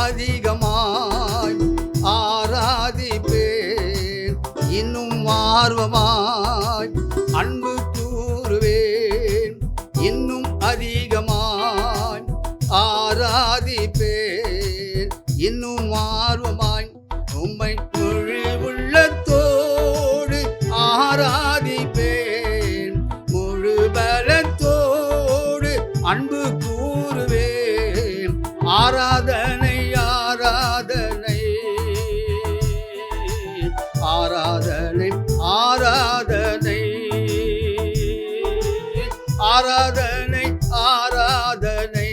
அதிகமாய் ஆராதிப்பேன், இன்னும் ஆர்வமாய் அன்பு கூறுவேன், இன்னும் அதிகமாய் ஆராதிப்பேன், இன்னும் ஆர்வமாய் உம்மை முழு உள்ளத்தோடு ஆராதிப்பேன், முழு பலத்தோடு அன்பு கூறுவேன். ஆராதனை ஆராதனை ஆராதனை ஆராதனை ஆராதனை ஆராதனை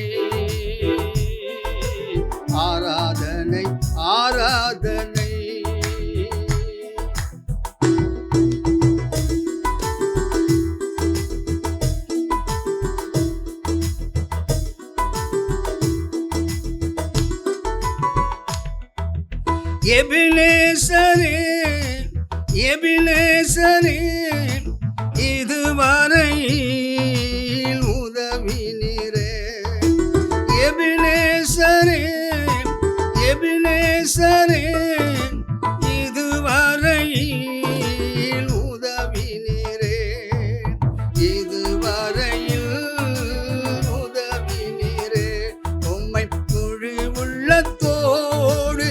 ஆராதனை ஆராதனை. எபினேசரே எபினேசரே இதுவரையில் உதவினீரே, எபினேசரே எபினேசரே இதுவரையில் உதவினீரே, இதுவரையில் உதவினீரே. உம்மை முழு உள்ளத்தோடு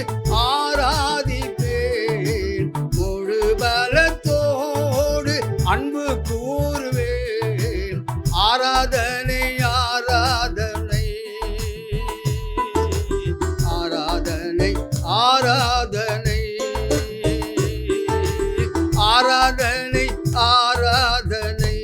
ஆராதிப்பேன், முழு பலத்தோடு அன்பு கூறுவேன். ஆராதனை ஆராதனை ஆராதனை ஆராதனை ஆராதனை ஆராதனை.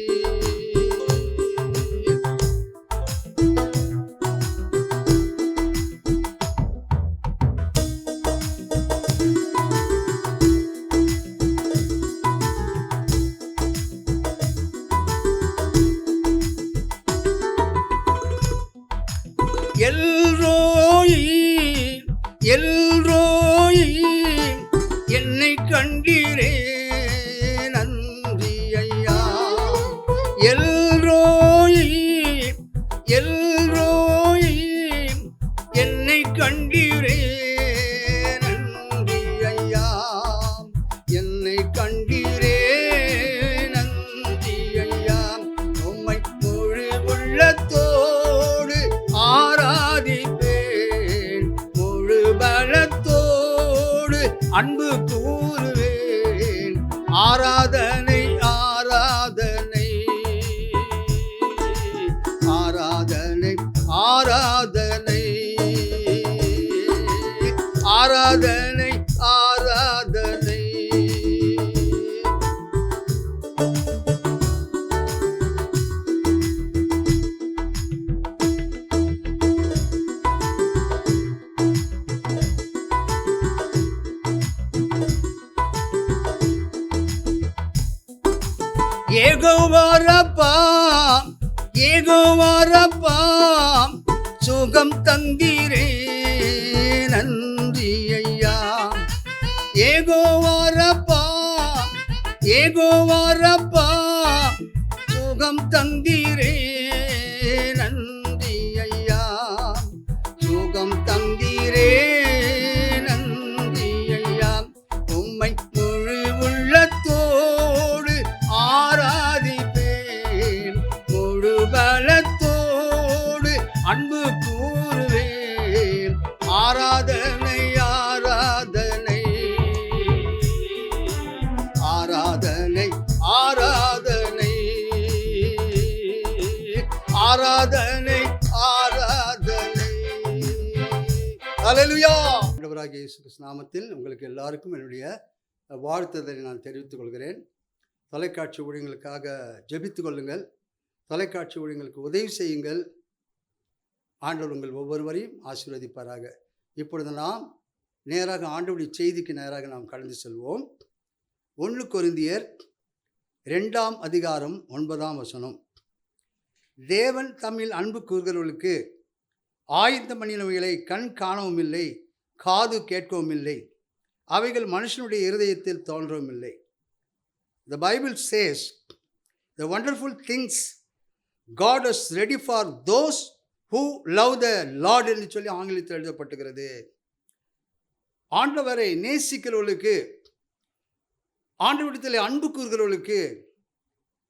எல்ரோயி எல்ரோயி என்னை கண்டீரே நன்றி ஐயா, எல்ரோயி எல்ரோயி என்னை கண்டீரே நன்றி ஐயா, என்னை கண்டீரே நன்றி ஐயா. உம்மை முழு உள்ளத்தோடு ஆராதிப்பேன், முழு பலத்தோடு அன்பு கூறுவேன். ஆராதனை ஆராதனை ஆராதனை ஆராதனை ஆராதனை ஆராதனை. யெகோவா ரப்பா யெகோவா ரப்பா சுகம் தந்தீரே நன்றி ஐயா, யெகோவா ரப்பா யெகோவா ரப்பா சுகம் தந்தீரே நன்றி ஐயா, சுகம் தந்தீரே நன்றி ஐயா. உம்மை முழு உள்ளத்தோடு ஆராதிப்பேன், முழு பலத்தோடு அன்பு கூறுவேன். ஆராதனை ஆராதனை ஆராதனை ஆராதனை ஆராதனை ஆராதனை. அல்லேலூயா. ஆண்டவராகிய இயேசு கிறிஸ்து நாமத்தில் உங்களுக்கு எல்லாருக்கும் என்னுடைய வாழ்த்துதலை நான் தெரிவித்துக் கொள்கிறேன். தொலைக்காட்சி ஊழியங்களுக்காக ஜெபித்துக் கொள்ளுங்கள், தொலைக்காட்சி ஊழியங்களுக்கு உதவி செய்யுங்கள். ஆண்டவர் உங்கள் ஒவ்வொருவரையும் ஆசீர்வதிப்பாராக. இப்பொழுது நாம் நேராக ஆண்டவருடைய செய்திக்கு நேராக நாம் கடந்து செல்வோம். 1 கொரிந்தியர் 2ஆம் அதிகாரம் 9ஆம் வசனம். தேவன் தம்மில் அன்பு கூறுகிறவர்களுக்கு ஆயத்தம் பண்ணினவைகளை கண் காணவும் இல்லை, காது கேட்கவும் இல்லை, அவைகள் மனுஷனுடைய இருதயத்தில் தோன்றவும் இல்லை. The Bible says the wonderful things God is ready for those who love the Lord என்று சொல்லி ஆங்கிலத்தில் எழுதப்பட்டுகிறது. ஆண்டவரை நேசிக்கிறவர்களுக்கு, ஆண்டவரிடத்தில் அன்பு கூறுகிறவர்களுக்கு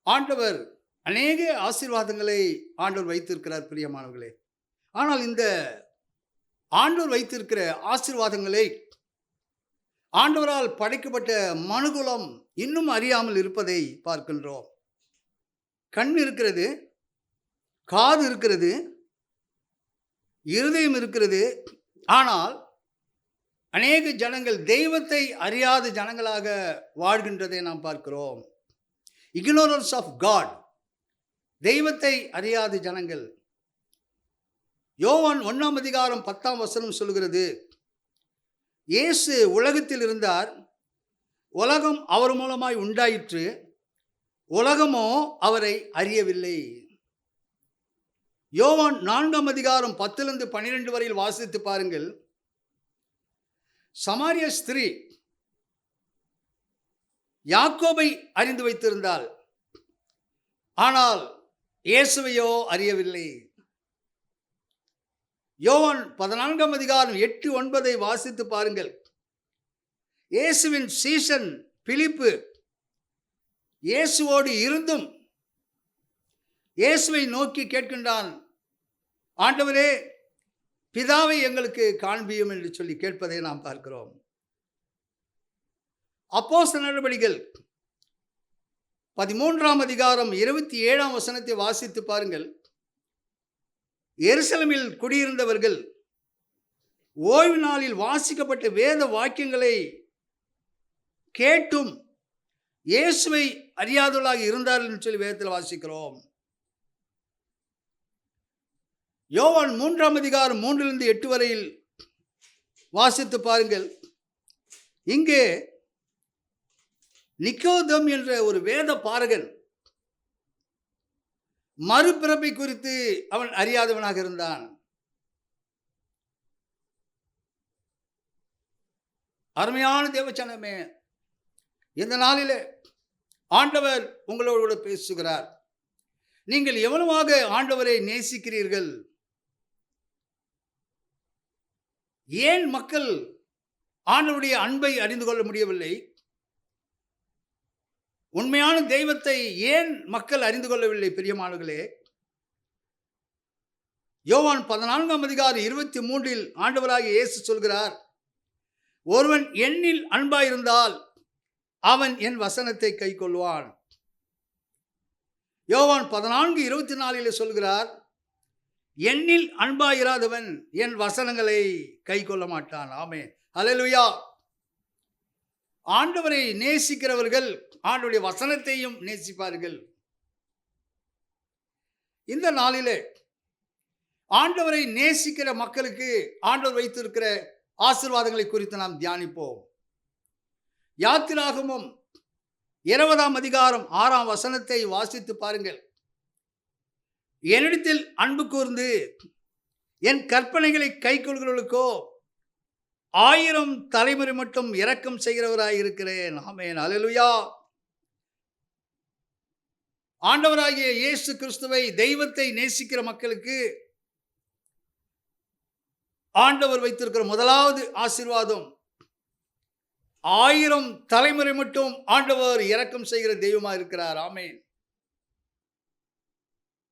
ஆண்டவர் அநேக ஆசீர்வாதங்களை ஆண்டவர் வைத்திருக்கிறார் பிரியமானவர்களே. ஆனால் இந்த ஆண்டவர் வைத்திருக்கிற ஆசீர்வாதங்களை ஆண்டவரால் படைக்கப்பட்ட மனுகுலம் இன்னும் அறியாமல் இருப்பதை பார்க்கின்றோம். கண் இருக்கிறது, காது இருக்கிறது, இருதயம் இருக்கிறது. ஆனால் அநேக ஜனங்கள் தெய்வத்தை அறியாத ஜனங்களாக வாழ்கின்றதை நாம் பார்க்கிறோம். இக்னோரன்ஸ் ஆஃப் காட், தெய்வத்தை அறியாத ஜனங்கள். யோவான் 1 அதிகாரம் 10 சொல்கிறது, இயேசு உலகத்தில் இருந்தார், உலகம் அவர் மூலமாய் உண்டாயிற்று, உலகமோ அவரை அறியவில்லை. யோவான் 4 அதிகாரம் 10-12 வரையில் வாசித்து பாருங்கள். சமாரிய ஸ்திரீ யாக்கோபை அறிந்து வைத்திருந்தாள், ஆனால் இயேசுவையோ அறியவில்லை. யோவான் 14 அதிகாரம் 8-9 வாசித்து பாருங்கள். இயேசுவின் சீஷன் பிலிப்பு இயேசுவோடு இருந்தும் இயேசுவை நோக்கி கேட்கின்றான், ஆண்டவரே, பிதாவை எங்களுக்கு காண்பியும் என்று சொல்லி கேட்பதை நாம் பார்க்கிறோம். அப்போஸ்தலர் நடபடிகள் 13 அதிகாரம் 27 வாசித்து பாருங்கள். எருசலேமில் குடியிருந்தவர்கள் ஓய்வு நாளில் வாசிக்கப்பட்ட வேத வாக்கியங்களை கேட்டும் இயேசுவை அறியாதவர்களாக இருந்தார்கள் என்று சொல்லி வேதத்தில் வாசிக்கிறோம். யோவான் 3 அதிகாரம் 3-8 வரையில் வாசித்து பாருங்கள். இங்கே நிக்கோதேம் என்ற ஒரு வேத பாரகன் மறுபிறப்பை குறித்து அவன் அறியாதவனாக இருந்தான். அருமையான தேவச்சனமே, இந்த நாளிலே ஆண்டவர் உங்களோடு கூட பேசுகிறார். நீங்கள் எவ்வளவாக ஆண்டவரை நேசிக்கிறீர்கள்? ஏன் மக்கள் ஆண்டவருடைய அன்பை அறிந்து கொள்ள முடியவில்லை? உண்மையான தெய்வத்தை ஏன் மக்கள் அறிந்து கொள்ளவில்லை? பிரியமானவர்களே, யோவான் 14 அதிகாரம் 23 ஆண்டவராகிய இயேசு சொல்கிறார், ஒருவன் என்னில் அன்பாயிருந்தால் அவன் என் வசனத்தை கைக்கொள்வான். யோவான் 14:24 சொல்கிறார், என்னில் அன்பாயிராதவன் என் வசனங்களை கைக்கொள்ள மாட்டான். ஆமென், அல்லேலூயா. ஆண்டவரை நேசிக்கிறவர்கள் ஆண்டவருடைய வசனத்தையும் நேசிப்பார்கள். இந்த நாளிலே ஆண்டவரை நேசிக்கிற மக்களுக்கு ஆண்டவர் வைத்திருக்கிற ஆசீர்வாதங்களை குறித்து நாம் தியானிப்போம். யாத்திராகமம் 20 அதிகாரம் 6 வாசித்து பாருங்கள். என்னிடத்தில் அன்பு கூர்ந்து என் கற்பனைகளை கைக்கொள்கிறவர்களுக்கோ 1000 தலைமுறை மட்டும் இரக்கம் செய்கிறவராய் இருக்கிறேன். ஆமென், அல்லேலூயா. ஆண்டவராகிய இயேசு கிறிஸ்துவை, தெய்வத்தை நேசிக்கிற மக்களுக்கு ஆண்டவர் வைத்திருக்கிற முதலாவது ஆசீர்வாதம், 1000 தலைமுறை மட்டும் ஆண்டவர் இரக்கம் செய்கிற தெய்வமா இருக்கிறார். ஆமென்.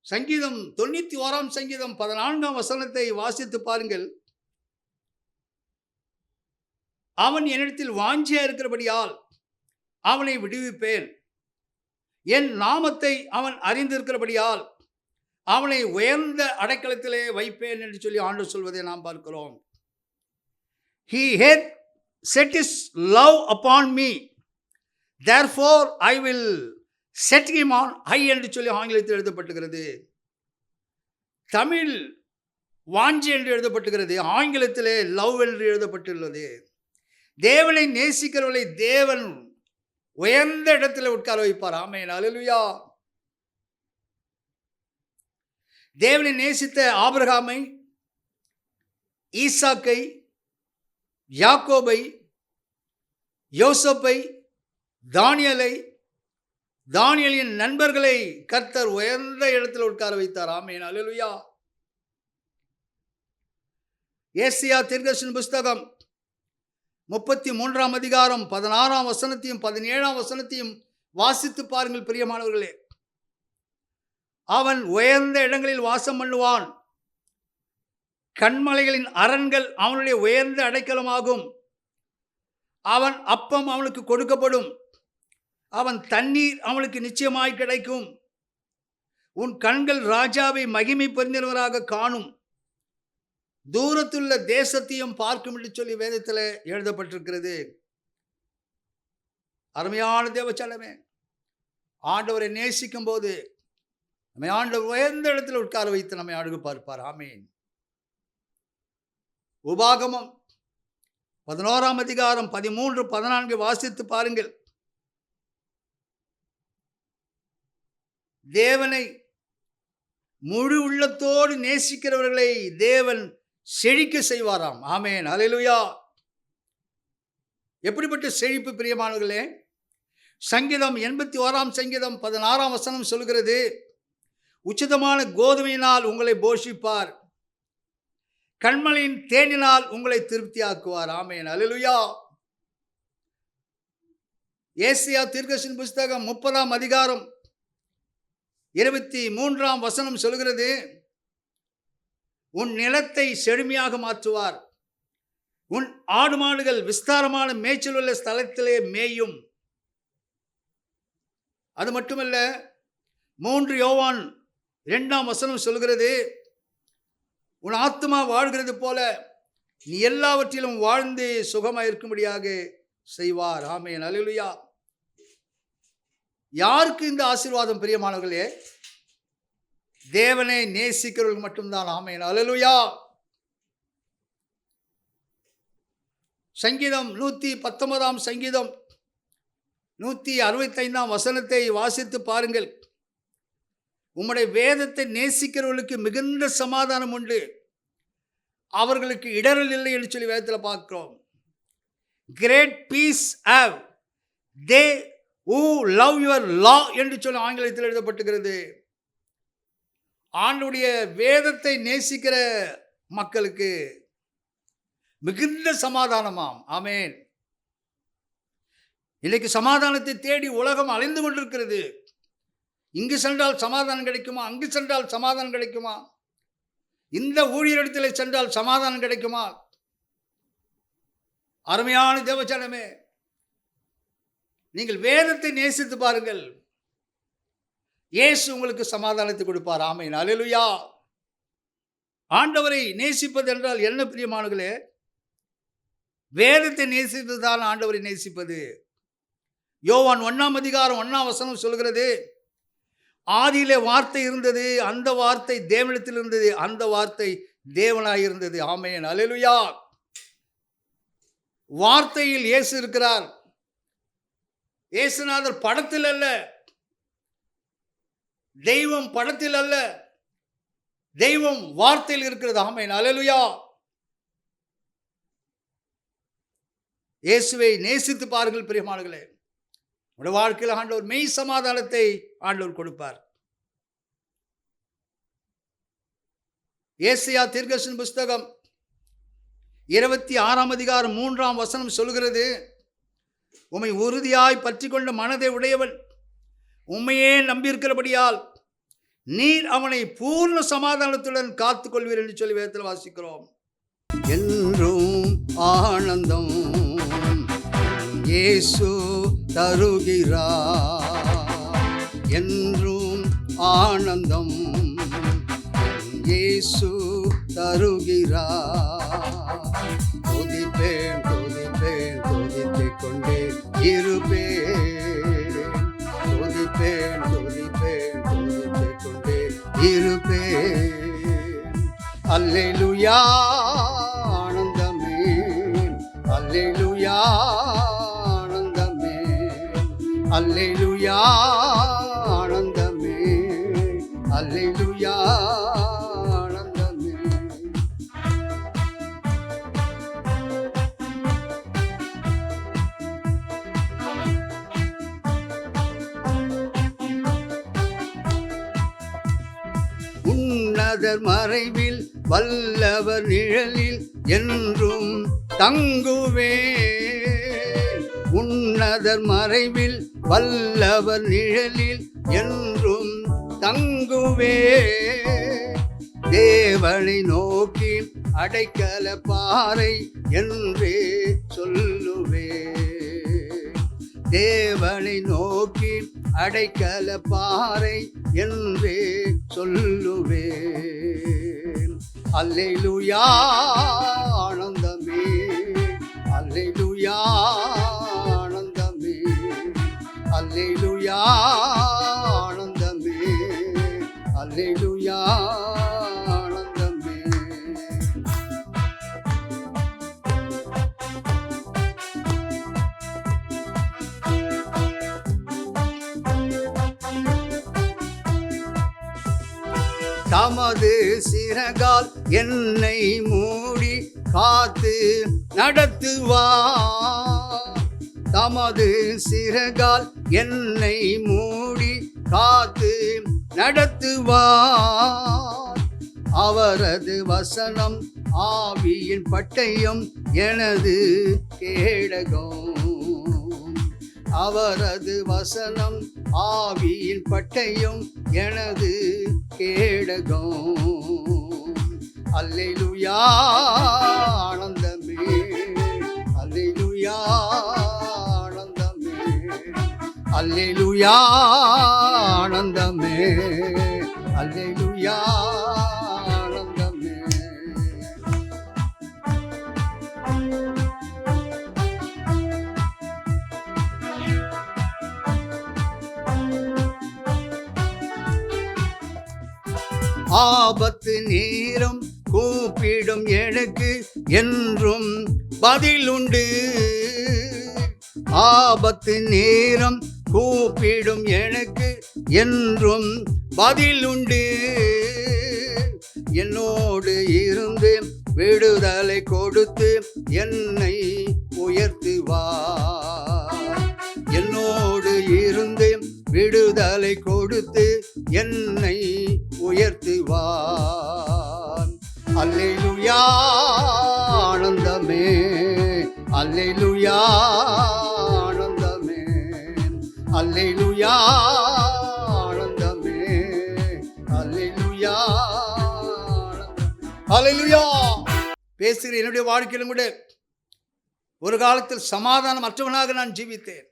சங்கீதம் 91 சங்கீதம் 14 வாசித்து பாருங்கள். அவன் என்னிடத்தில் வாஞ்சியா இருக்கிறபடியால் அவனை விடுவிப்பேன், என் நாமத்தை அவன் அறிந்திருக்கிறபடியால் அவனை உயர்ந்த அடைக்கலத்திலே வைப்பேன் என்று சொல்லி ஆண்டவர் சொல்வதை நாம் பார்க்கிறோம். He hath set his love upon me, therefore I will set him on high என்று சொல்லி ஆங்கிலத்தில் எழுதப்பட்டுகிறது. தமிழ் வாஞ்சி என்று எழுதப்பட்டுகிறது, ஆங்கிலத்திலே லவ் என்று எழுதப்பட்டுள்ளது. தேவனை நேசிக்கிறவர்களை தேவன் உயர்ந்த இடத்துல உட்கார வைப்பார். ஆமென், அல்லேலூயா. தேவனை நேசித்த ஆபிரகாமை, ஈசாக்கை, யாக்கோபை, யோசேப்பை, தானியேலை, தானியேலின் நண்பர்களை கர்த்தர் உயர்ந்த இடத்தில் உட்கார வைத்தார். ஆமென், அல்லேலூயா. ஏசாயா தீர்க்கதரிசன புத்தகம் 33ஆம் அதிகாரம் 16ஆம் வசனத்தையும் 17ஆம் வசனத்தையும் வாசித்து பாருங்கள் பிரியமானவர்களே. அவன் உயர்ந்த இடங்களில் வாசம் பண்ணுவான். கன்மலைகளின் அரண்கள் அவனுடைய உயர்ந்த அடைக்கலமாகும். அவன் அப்பம் அவனுக்கு கொடுக்கப்படும். அவன் தண்ணீர் அவனுக்கு நிச்சயமாய் கிடைக்கும். உன் கண்கள் ராஜாவை மகிமை பொருந்தினவராக காணும். தூரத்துள்ள தேசத்தையும் பார்க்கும் என்று சொல்லி வேதத்தில் எழுதப்பட்டிருக்கிறது. அருமையான தேவச்சனமே, ஆண்டவரை நேசிக்கும் போது நம்மை ஆண்டவர் உயர்ந்த இடத்தில் உட்கார வைத்து நம்மை அழகு பார்ப்பார். ஆமீன். உபாகமம் 11ஆம் அதிகாரம் 13, 14 வாசித்து பாருங்கள். தேவனை முழு உள்ளத்தோடு நேசிக்கிறவர்களை தேவன் செழிக்க செய்வாராம். ஆமேன். அல்லேலூயா. எப்படிப்பட்ட செழிப்பு பிரியமானவர்களே! சங்கீதம் 81ஆம் சங்கீதம் 16ஆம் வசனம் சொல்கிறது, உச்சிதமான கோதுமையினால் உங்களை போஷிப்பார், கண்மலையின் தேனினால் உங்களை திருப்தியாக்குவார். ஆமேன். அல்லேலூயா. ஏசாயா தீர்க்கதரிசியின் புத்தகம் 30ஆம் அதிகாரம் 23ஆம் வசனம் சொல்கிறது, உன் நிலத்தை செழுமையாக மாற்றுவார், உன் ஆடு மாடுகள் விஸ்தாரமான மேய்ச்சல் உள்ள ஸ்தலத்திலே மேயும். அது மட்டுமல்ல, 3 யோவான் 2ஆம் வசனம் சொல்கிறது, உன் ஆத்துமா வாழ்கிறது போல நீ எல்லாவற்றிலும் வாழ்ந்து சுகமாக இருக்கும்படியாக செய்வார். ஆமேன். அல்லேலூயா. யாருக்கு இந்த ஆசீர்வாதம் பிரியமானவர்களே? தேவனை நேசிக்கிறவர்கள் மட்டும்தான். ஆமேன். அல்லேலூயா. சங்கீதம் 119ஆம் சங்கீதம் 165ஆம் வசனத்தை வாசித்து பாருங்கள். உம்முடைய வேதத்தை நேசிக்கிறவர்களுக்கு மிகுந்த சமாதானம் உண்டு, அவர்களுக்கு இடரல் இல்லை என்று சொல்லி வேதத்தில் பார்க்கிறோம். Great peace have they who love your law என்று சொல்லி ஆங்கிலத்தில் எழுதப்பட்டிருக்கிறது. ஆண்டவருடைய வேதத்தை நேசிக்கிற மக்களுக்கு மிகுந்த சமாதானமாம். ஆமேன். இன்னைக்கு சமாதானத்தை தேடி உலகம் அலைந்து கொண்டிருக்கிறது. இங்கு சென்றால் சமாதானம் கிடைக்குமா, அங்கு சென்றால் சமாதானம் கிடைக்குமா, இந்த ஊழியரிடத்தில் சென்றால் சமாதானம் கிடைக்குமா? அருமையான தேவச்சனமே, நீங்கள் வேதத்தை நேசித்து பாருங்கள். இயேசு உங்களுக்கு சமாதானத்தை கொடுப்பார். ஆமென். அல்லேலூயா. ஆண்டவரை நேசிப்பது என்றால் என்ன பிரியமானவர்களே? வேதத்தை நேசித்துதான் ஆண்டவரை நேசிப்பது. யோவான் 1ஆம் அதிகாரம் 1ஆம் வசனம் சொல்கிறது, ஆதியிலே வார்த்தை இருந்தது, அந்த வார்த்தை தேவனிடத்தில் இருந்தது, அந்த வார்த்தை தேவனாய் இருந்தது. ஆமென். அல்லேலூயா. வார்த்தையில் இயேசு இருக்கிறார். இயேசுநாதர் படத்தில் அல்ல, தெய்வம் படத்தில் அல்ல, தெய்வம் வார்த்தையில் இருக்கிறது. ஆமென். அல்லேலூயா. இயேசுவை நேசித்து பாருங்கள் பிரியமானவர்களே. உடைய வாழ்க்கையில் ஆண்டவர் மெய் சமாதானத்தை ஆண்டவர் கொடுப்பார். ஏசாயா தீர்க்கதரிசியின் புத்தகம் 26ஆம் அதிகாரம் 3ஆம் வசனம் சொல்கிறது, உம்மை உறுதியாய் பற்றி கொண்ட மனதை உடையவன் உம்மையே நம்பியிருக்கிறபடியால் நீர் அவனை பூர்ண சமாதானத்துடன் காத்துக் கொள்வீர் என்று சொல்லி வேதத்தில் வாசிக்கிறோம். என்றும் ஆனந்தம் இயேசு தருகிறார், என்றும் ஆனந்தம் இயேசு தருகிறார். துதிப்பேன் துதிப்பேன் துதித்துக் கொண்டே இருப்பேன், துதிப்பேன் துதிப்பேன் துதித்துக் கொண்டே இருப்பேன். அல்லேலூயா ஆனந்தமே, அல்லேலூயா ஆனந்தமே, அல்லேலூயா ஆனந்தமே, அல்லேலூயா ஆனந்தமே. உன்னதர் மறைவில் வல்லவர் நிழலில் என்றும் தங்குவேன். உன்னதர் மறைவில் வல்லவர் நிழலில் என்றும் தங்குவேன். தேவனை நோக்கி அடைக்கல பாறை என்றே சொல்லுவேன். தேவனை நோக்கி அடைக்கல பாறை என்றே சொல்லுவேன். அல்லேலூயா ஆனந்தமே, அல்லேலூயா ஆனந்தமே, அல்லேலூயா ஆனந்தமே, அல்லேலூயா ஆனந்தமே. தமது சிறகால் என்னை மூடி காத்து நடத்துவார். தமது சிறகால் என்னை மூடி காத்து நடத்துவார். அவரது வசனம் ஆவியின் பட்டயம் எனது கேடகம். அவரது வசனம் ஆவியின் பட்டயம் எனது கேடகம். அல்லேலூயா ஆனந்தமே, அல்லேலூயா ஆனந்தமே, அல்லேலூயா ஆனந்தமே, அல்லேலூயா ஆனந்தமே. ஆபத்து நேரம் கூப்பிடும் எனக்கு என்றும் பதிலுண்டு. ஆபத்து நேரம் கூப்பிடும் எனக்கு என்றும் பதிலுண்டு. என்னோடு இருந்து விடுதலை கொடுத்து என்னை உயர்த்துவார். என்னோடு இருந்து விடுதலை கொடுத்து என்னை உயர்த்துவார். அல்லேலூயா ஆனந்தமே, அல்லேலூயா ஆனந்தமே, அல்லேலூயா ஆனந்தமே, அல்லேலூயா ஆனந்தமே. அல்லேலூயா. பேசுகிற என்னுடைய வாழ்க்கையிலும் கூட ஒரு காலத்தில் சமாதானம் அற்றவனாக நான் ஜீவித்தேன்.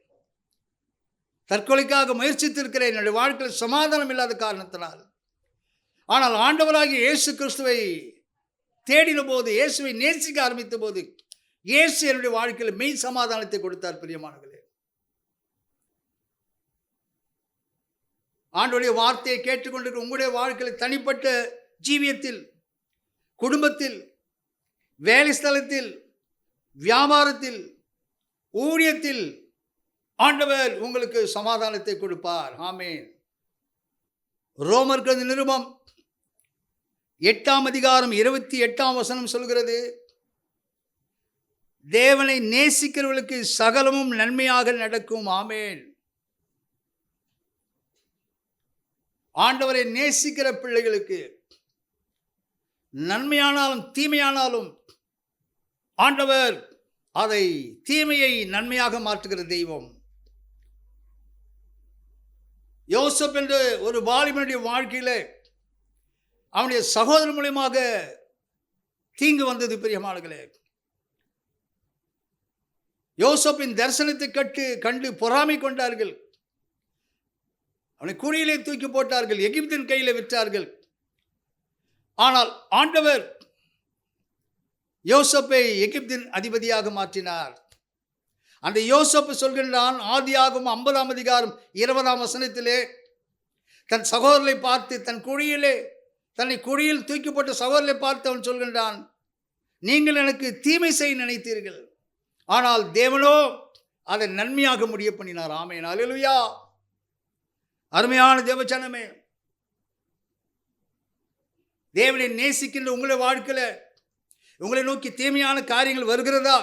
தற்கொலைக்காக முயற்சித்திருக்கிறேன் என்னுடைய வாழ்க்கையில் சமாதானம் இல்லாத காரணத்தினால். ஆனால் ஆண்டவராகிய இயேசு கிறிஸ்துவை தேடின போது, இயேசுவை நேசிக்க ஆரம்பித்த போது, இயேசு என்னுடைய வாழ்க்கையில் மெய் சமாதானத்தை கொடுத்தார். பிரியமானவர்களே, ஆண்டவருடைய வார்த்தையை கேட்டுக்கொண்டிருக்கிற உங்களுடைய வாழ்க்கையில் தனிப்பட்ட ஜீவியத்தில், குடும்பத்தில், வேலை ஸ்தலத்தில், வியாபாரத்தில், ஊழியத்தில் ஆண்டவர் உங்களுக்கு சமாதானத்தை கொடுப்பார். ஆமென். ரோமர்கள் நிருபம் 8ஆம் அதிகாரம் 28ஆம் வசனம் சொல்கிறது, தேவனை நேசிக்கிறவர்களுக்கு சகலமும் நன்மையாக நடக்கும். ஆமென். ஆண்டவரை நேசிக்கிற பிள்ளைகளுக்கு நன்மையானாலும் தீமையானாலும் ஆண்டவர் அதை தீமையை நன்மையாக மாற்றுகிற தெய்வம். யோசப் என்ற ஒரு வாலிபனுடைய வாழ்க்கையில் அவனுடைய சகோதரன் மூலமாக தீங்கு வந்தது. பிரியமானவர்களே, யோசப்பின் தரிசனத்தை கண்டு பொறாமை கொண்டார்கள். அவனை குழியிலே தூக்கி போட்டார்கள், எகிப்தின் கையில் விற்றார்கள். ஆனால் ஆண்டவர் யோசப்பை எகிப்தின் அதிபதியாக மாற்றினார். அந்த யோசப்பு சொல்கின்றான், ஆதியாகமம் 50ஆம் அதிகாரம் 20ஆம் வசனத்திலே, தன் சகோதரரை பார்த்து, தன்னை குழியில் தூக்கி போட்ட சகோதரரை பார்த்து அவன் சொல்கின்றான், நீங்கள் எனக்கு தீமை செய்ய நினைத்தீர்கள், ஆனால் தேவனோ அதை நன்மையாக முடிய பண்ணினார். ஆமென். அல்லேலூயா. அருமையான தேவச்சனமே, தேவனை நேசிக்கின்ற உங்களுடைய வாழ்க்கையில் உங்களை நோக்கி தீமையான காரியங்கள் வருகிறதா?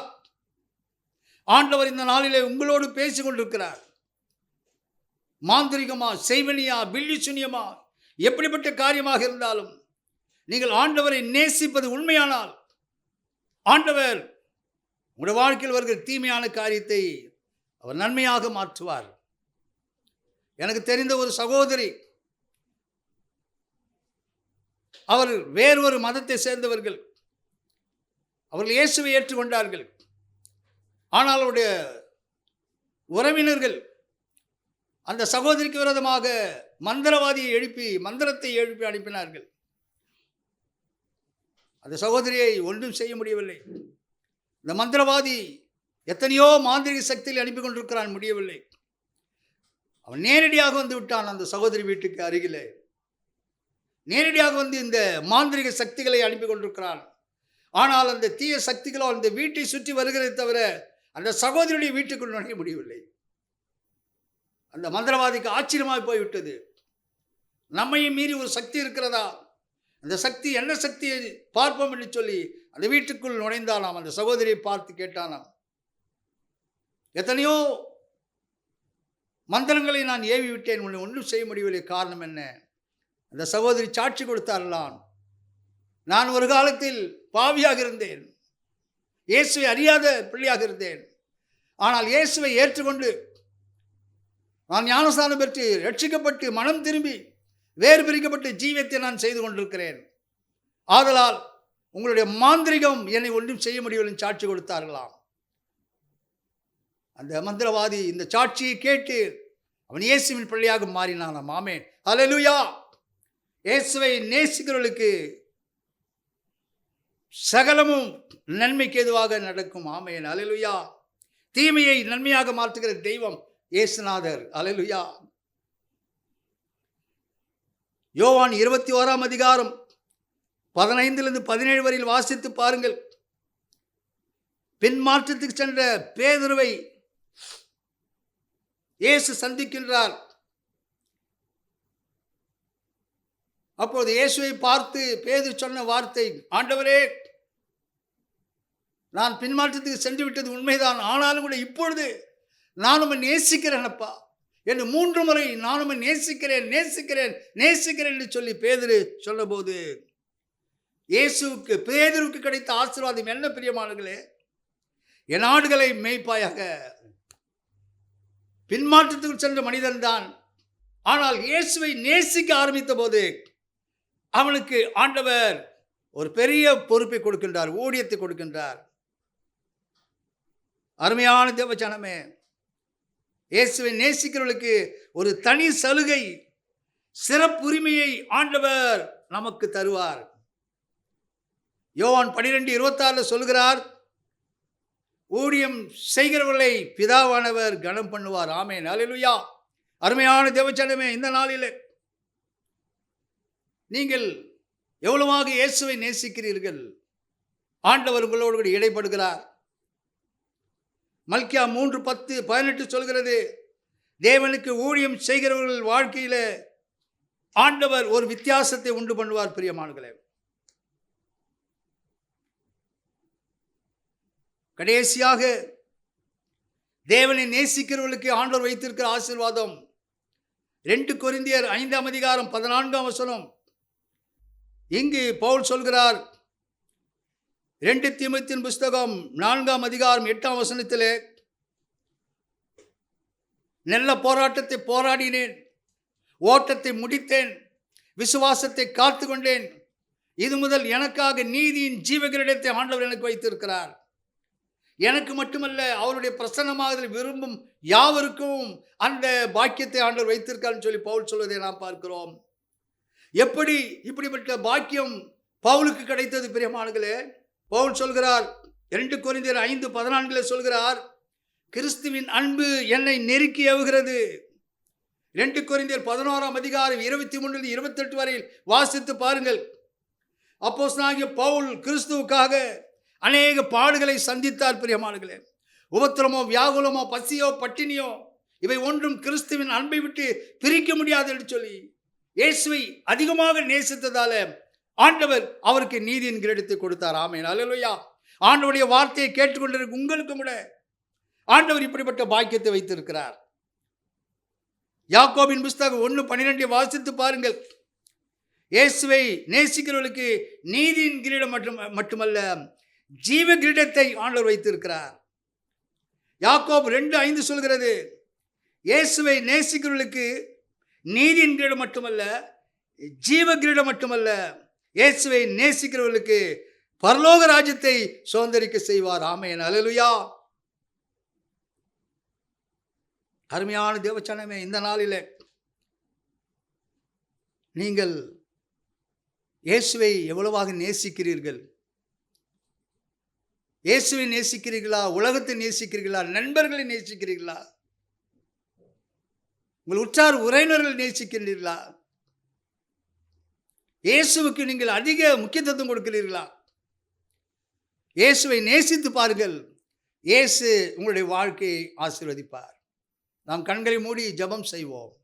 ஆண்டவர் இந்த நாளிலே உங்களோடு பேசிக் கொண்டிருக்கிறார். மாந்திரிகமா, செய்வனியா, பில்லி சுனியமா, எப்படிப்பட்ட காரியமாக இருந்தாலும் நீங்கள் ஆண்டவரை நேசிப்பது உண்மையானால் ஆண்டவர் உங்களுடைய வாழ்க்கையில் வருகிற தீமையான காரியத்தை அவர் நன்மையாக மாற்றுவார். எனக்கு தெரிந்த ஒரு சகோதரி, அவர் வேறொரு மதத்தை சேர்ந்தவர்கள். அவர்கள் இயேசுவை ஏற்றுக்கொண்டார்கள். ஆனால் அவருடைய உறவினர்கள் அந்த சகோதரிக்கு விரோதமாக மந்திரத்தை எழுப்பி அனுப்பினார்கள். அந்த சகோதரியை ஒன்றும் செய்ய முடியவில்லை. இந்த மந்திரவாதி எத்தனையோ மாந்திரிக சக்தியில் அனுப்பி கொண்டிருக்கிறான், முடியவில்லை. அவன் நேரடியாக வந்து விட்டான் அந்த சகோதரி வீட்டுக்கு அருகிலே. நேரடியாக வந்து இந்த மாந்திரிக சக்திகளை அனுப்பி கொண்டிருக்கிறான். ஆனால் அந்த தீய சக்திகளோ அந்த வீட்டை சுற்றி வருகிறதை தவிர அந்த சகோதரியுடைய வீட்டுக்குள் நுழைய முடியவில்லை. அந்த மந்திரவாதிக்கு ஆச்சரியமாக போய்விட்டது. நம்மையும் மீறி ஒரு சக்தி இருக்கிறதா, அந்த சக்தி என்ன சக்தியை பார்ப்போம் என்று சொல்லி அந்த வீட்டுக்குள் நுழைந்தானாம். அந்த சகோதரியை பார்த்து கேட்டானாம், எத்தனையோ மந்திரங்களை நான் ஏவி விட்டேன், உன்னை ஒன்றும் செய்ய முடியவில்லை, காரணம் என்ன? அந்த சகோதரி சாட்சி கொடுத்தாரலாம், நான் ஒரு காலத்தில் பாவியாக இருந்தேன், இயேசுவை அறியாத பிள்ளையாக இருந்தேன். ஆனால் இயேசுவை ஏற்றுக்கொண்டு நான் ஞானஸ்நானம் பெற்று ரட்சிக்கப்பட்டு மனம் திரும்பி வேறு பிரிக்கப்பட்டு ஜீவியத்தை நான் செய்து கொண்டிருக்கிறேன். ஆதலால் உங்களுடைய மாந்திரிகம் என்னை ஒன்றும் செய்ய முடியவில்லை சாட்சி கொடுத்தார்களாம். அந்த மந்திரவாதி இந்த சாட்சியை கேட்டு அவன் இயேசுவின் பிள்ளையாக மாறினானாம். ஆமென், ஹல்லேலூயா. இயேசுவை நேசிக்கிறவர்களுக்கு சகலமும் நன்மைக்கு ஏதுவாக நடக்கும். ஆமென், ஹல்லேலூயா. தீமையை நன்மையாக மாற்றுகிற தெய்வம் இயேசுநாதர். ஹல்லேலூயா. யோவான் 21 அதிகாரம் 15-17 வரையில் வாசித்து பாருங்கள். பின் மாற்றத்துக்கு சென்ற பேதுருவை இயேசு சந்திக்கின்றார். அப்போது இயேசுவை பார்த்து பேதுரு சொன்ன வார்த்தை, ஆண்டவரே, நான் பின்மாற்றத்துக்கு சென்று விட்டது உண்மைதான், ஆனாலும் கூட இப்பொழுது நான் உம்மை நேசிக்கிறேன் அப்பா என்று 3 முறை நான் உம்மை நேசிக்கிறேன் நேசிக்கிறேன் நேசிக்கிறேன் என்று சொல்லி பேதுரு சொன்னபோது பேதுருவுக்கு கிடைத்த ஆசீர்வாதம் என்ன பிரியமானவர்களே? என் ஆடுகளை மேய்ப்பாயாக. பின்மாற்றத்துக்கு சென்ற மனிதன் தான், ஆனால் இயேசுவை நேசிக்க ஆரம்பித்த போது அவனுக்கு ஆண்டவர் ஒரு பெரிய பொறுப்பை கொடுக்கின்றார், ஊழியத்தை கொடுக்கின்றார். அருமையான தேவஜனமே, இயேசுவை நேசிக்கிறவர்களுக்கு ஒரு தனி சலுகை, சிறப்புரிமையை ஆண்டவர் நமக்கு தருவார். யோவான் 12:26 சொல்கிறார், ஊழியம் செய்கிறவர்களை பிதாவானவர் கனம் பண்ணுவார். ஆமென், ஹல்லேலூயா. அருமையான தேவஜனமே, இந்த நாளிலே நீங்கள் எவ்வளவாக இயேசுவை நேசிக்கிறீர்கள்? ஆண்டவர் உங்களோடு கூட இடைப்படுகிறார். மல்கியா 3:10-18 சொல்கிறது, தேவனுக்கு ஊழியம் செய்கிறவர்கள் வாழ்க்கையில ஆண்டவர் ஒரு வித்தியாசத்தை உண்டு பண்ணுவார். பிரியமானவர்களே, கடைசியாக தேவனை நேசிக்கிறவர்களுக்கு ஆண்டவர் வைத்திருக்கிற ஆசீர்வாதம் 2 கொரிந்தியர் 5 அதிகாரம் 14 வசனம். இங்கு பவுல் சொல்கிறார், 2 தீமோத்தேயுவின் புஸ்தகம் 4 அதிகாரம் 8 வசனத்திலே, நல்ல போராட்டத்தை போராடினேன், ஓட்டத்தை முடித்தேன், விசுவாசத்தை காத்து கொண்டேன், இது முதல் எனக்காக நீதியின் ஜீவகிரீடத்தை ஆண்டவர் எனக்கு வைத்திருக்கிறார். எனக்கு மட்டுமல்ல, அவருடைய பிரசன்னமாக விரும்பும் யாவருக்கும் அந்த பாக்கியத்தை ஆண்டவர் வைத்திருக்காருன்னு சொல்லி பவுல் சொல்வதை நாம் பார்க்கிறோம். எப்படி இப்படிப்பட்ட பாக்கியம் பவுலுக்கு கிடைத்தது? பிரியமானவர்களே, பவுல் சொல்கிறார், 2 கொரிந்தியர் 5:14 சொல்கிறார், கிறிஸ்துவின் அன்பு என்னை நெருக்கி ஏவுகிறது. 2 கொரிந்தியர் 11 அதிகாரம் 23-28 வரையில் வாசித்து பாருங்கள். அப்போஸ்தலனாகிய பவுல் கிறிஸ்துவுக்காக அநேக பாடுகளை சந்தித்தார். பிரியமானவர்களே, உபத்திரமோ, வியாகுலமோ, பசியோ, பட்டினியோ, இவை ஒன்றும் கிறிஸ்துவின் அன்பை விட்டு பிரிக்க முடியாது என்று சொல்லி இயேசுவை அதிகமாக நேசித்ததால ஆண்டவர் அவருக்கு நீதியின் கிரீடத்தை கொடுத்தார். ஆமென், ஹல்லேலூயா. ஆண்டவருடைய வார்த்தையை கேட்டுக்கொண்டிருக்க உங்களுக்கும் கூட ஆண்டவர் இப்படிப்பட்ட பாக்கியத்தை வைத்திருக்கிறார். யாக்கோபின் புஸ்தகம் 1:12 வாசித்து பாருங்கள். இயேசுவை நேசிக்கிறவர்களுக்கு நீதியின் கிரீடம் மட்டுமல்ல, ஜீவ கிரீடத்தை ஆண்டவர் வைத்திருக்கிறார். யாக்கோபு 2:5 சொல்கிறது, இயேசுவை நேசிக்கிறவர்களுக்கு நீதியின் கிரீடம் மட்டுமல்ல, ஜீவ கிரீடம் மட்டுமல்ல, இயேசுவை நேசிக்கிறவர்களுக்கு பரலோக ராஜ்யத்தை சுதந்தரிக்க செய்வார். ஆமென், அல்லேலூயா. அருமையான தேவச்சனமே, இந்த நாளிலே நீங்கள் இயேசுவை எவ்வளவாக நேசிக்கிறீர்கள்? இயேசுவை நேசிக்கிறீர்களா? உலகத்தை நேசிக்கிறீர்களா? நண்பர்களை நேசிக்கிறீர்களா? உங்கள் உற்றார் உறவினர்களை நேசிக்கிறீர்களா? இயேசுவுக்கு நீங்கள் அதிக முக்கியத்துவம் கொடுக்கிறீர்களா? இயேசுவை நேசித்து பாருங்கள். இயேசு உங்களுடைய வாழ்க்கையை ஆசீர்வதிப்பார். நாம் கண்களை மூடி ஜெபம் செய்வோம்.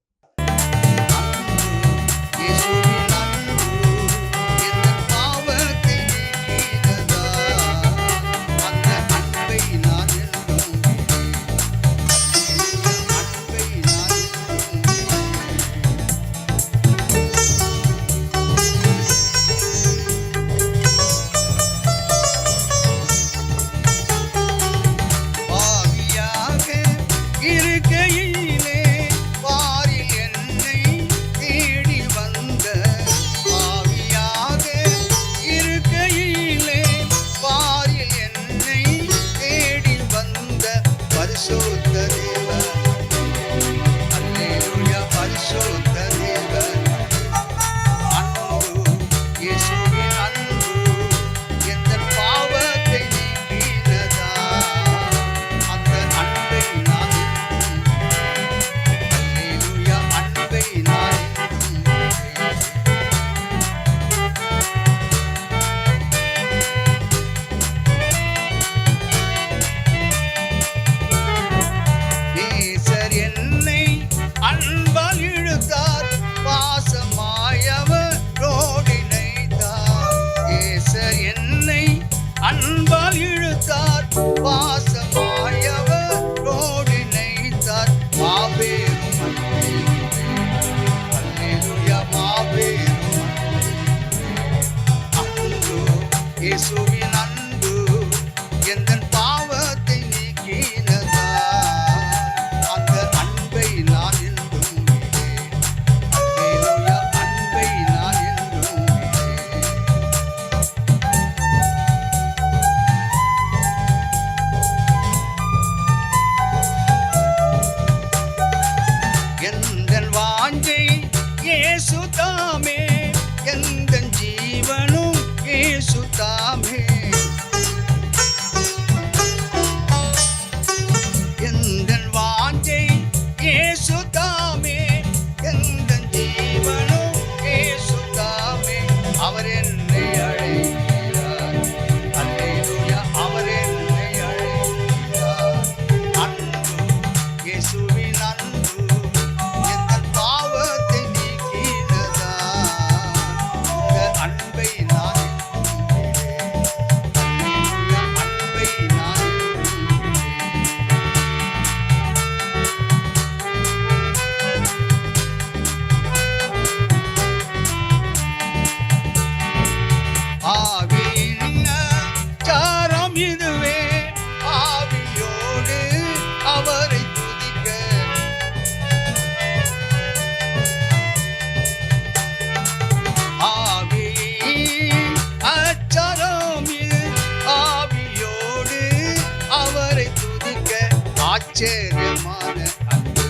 ஆச்சரியமான அன்பு,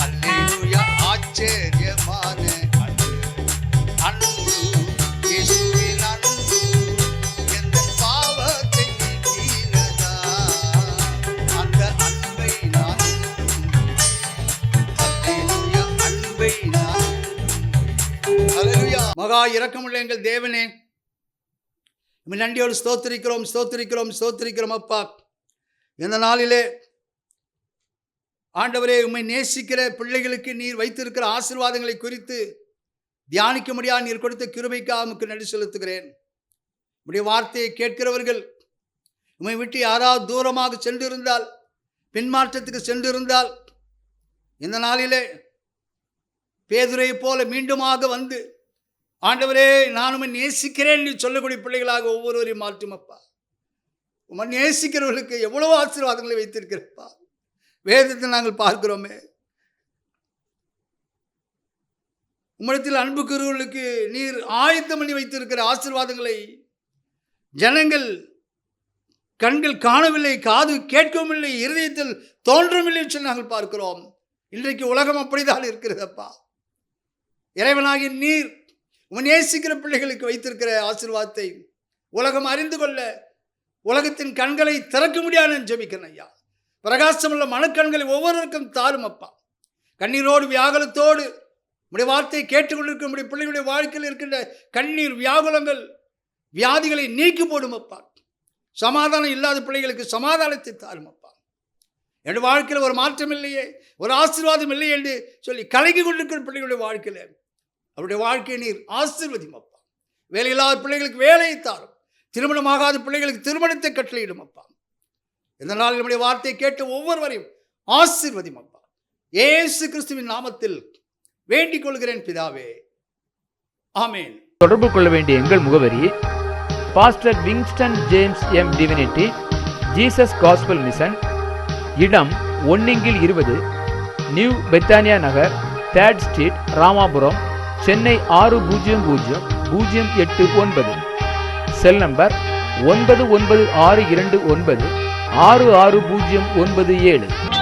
அல்லேலூயா, ஆச்சரியமான அன்பு, அன்பு, இயேசுவின் அன்பு, எந்த பாவத்தை நீக்கினதா, அந்த அன்பை நான் அல்லேலூயா, அன்பை நான் அல்லேலூயா. மகா இரக்கமுள்ள எங்கள் தேவனே, உம்மை நன்றியோடு ஸ்தோத்திரிக்கிறோம், ஸ்தோத்திரிக்கிறோம், ஸ்தோத்திரிக்கிறோம் அப்பா. இந்த நாளிலே ஆண்டவரே, உம்மை நேசிக்கிற பிள்ளைகளுக்கு நீர் வைத்திருக்கிற ஆசீர்வாதங்களை குறித்து தியானிக்க முடியாது நீர் கொடுத்த கிருபைக்காக உமக்கு நன்றி செலுத்துகிறேன். உம்முடைய வார்த்தையை கேட்கிறவர்கள் உம்மை விட்டு யாராவது தூரமாக சென்றிருந்தால், பின்மாற்றத்துக்கு சென்றிருந்தால், இந்த நாளிலே பேதுரையை போல மீண்டுமாக வந்து ஆண்டவரே, நான் உம்மை நேசிக்கிறேன் என்று சொல்லக்கூடிய பிள்ளைகளாக ஒவ்வொருவரையும் மாற்றும் அப்பா. உம்மை நேசிக்கிறவர்களுக்கு எவ்வளவு ஆசீர்வாதங்களை வைத்திருக்கிறப்பா. வேதத்தை நாங்கள் பார்க்கிறோமே, உம்மிடத்தில் அன்பு கூறுவர்களுக்கு நீர் ஆயத்தம் பண்ணி வைத்திருக்கிற ஆசீர்வாதங்களை ஜனங்கள் கண்கள் காணவில்லை, காது கேட்கவும் இல்லை, இருதயத்தில் தோன்றவில்லை என்று நாங்கள் பார்க்கிறோம். இன்றைக்கு உலகம் அப்படிதான் இருக்கிறதப்பா. இறைவனாகிய நீர் உம்மை நேசிக்கிற பிள்ளைகளுக்கு வைத்திருக்கிற ஆசீர்வாதத்தை உலகம் அறிந்து கொள்ள உலகத்தின் கண்களை திறக்க முடியாது ஜெபிக்கிறேன் ஐயா. பிரகாசமுள்ள மனக்கண்களை ஒவ்வொருவருக்கும் தாரும் அப்பா. கண்ணீரோடு வியாகுலத்தோடு உடைய வார்த்தையை கேட்டுக்கொண்டிருக்க முடிய பிள்ளைகளுடைய வாழ்க்கையில் இருக்கின்ற கண்ணீர் வியாகுலங்கள் வியாதிகளை நீக்கி போடும் அப்பா. சமாதானம் இல்லாத பிள்ளைகளுக்கு சமாதானத்தை தாரும் அப்பா. என்னுடைய வாழ்க்கையில் ஒரு மாற்றம் இல்லையே, ஒரு ஆசீர்வாதம் இல்லையே என்று சொல்லி கலங்கி கொண்டிருக்கிற பிள்ளைகளுடைய வாழ்க்கையில் அவருடைய வாழ்க்கையை நீர் ஆசீர்வதியும் அப்பா. வேலையில்லாத பிள்ளைகளுக்கு வேலையை தாரும், திருமணமாகாத பிள்ளைகளுக்கு திருமணத்தை கட்டளையிடும் அப்பா. இந்த நாளில் நம்முடைய வார்த்தையை கேட்டு ஒவ்வொருவரையும் ஆசீர்வதியும் அப்பா. இயேசு கிறிஸ்துவின் நாமத்தில் வேண்டிக் கொள்கிறேன் பிதாவே, ஆமேன். தொடர்பு கொள்ள வேண்டிய எங்கள் முகவரி: pastor Wingston James M Divinity, Jesus Gospel Mission, இடம் 1/20, new Bethania Nagar, 3rd street, Ramapuram, Chennai 600089. Cell number 9962966097.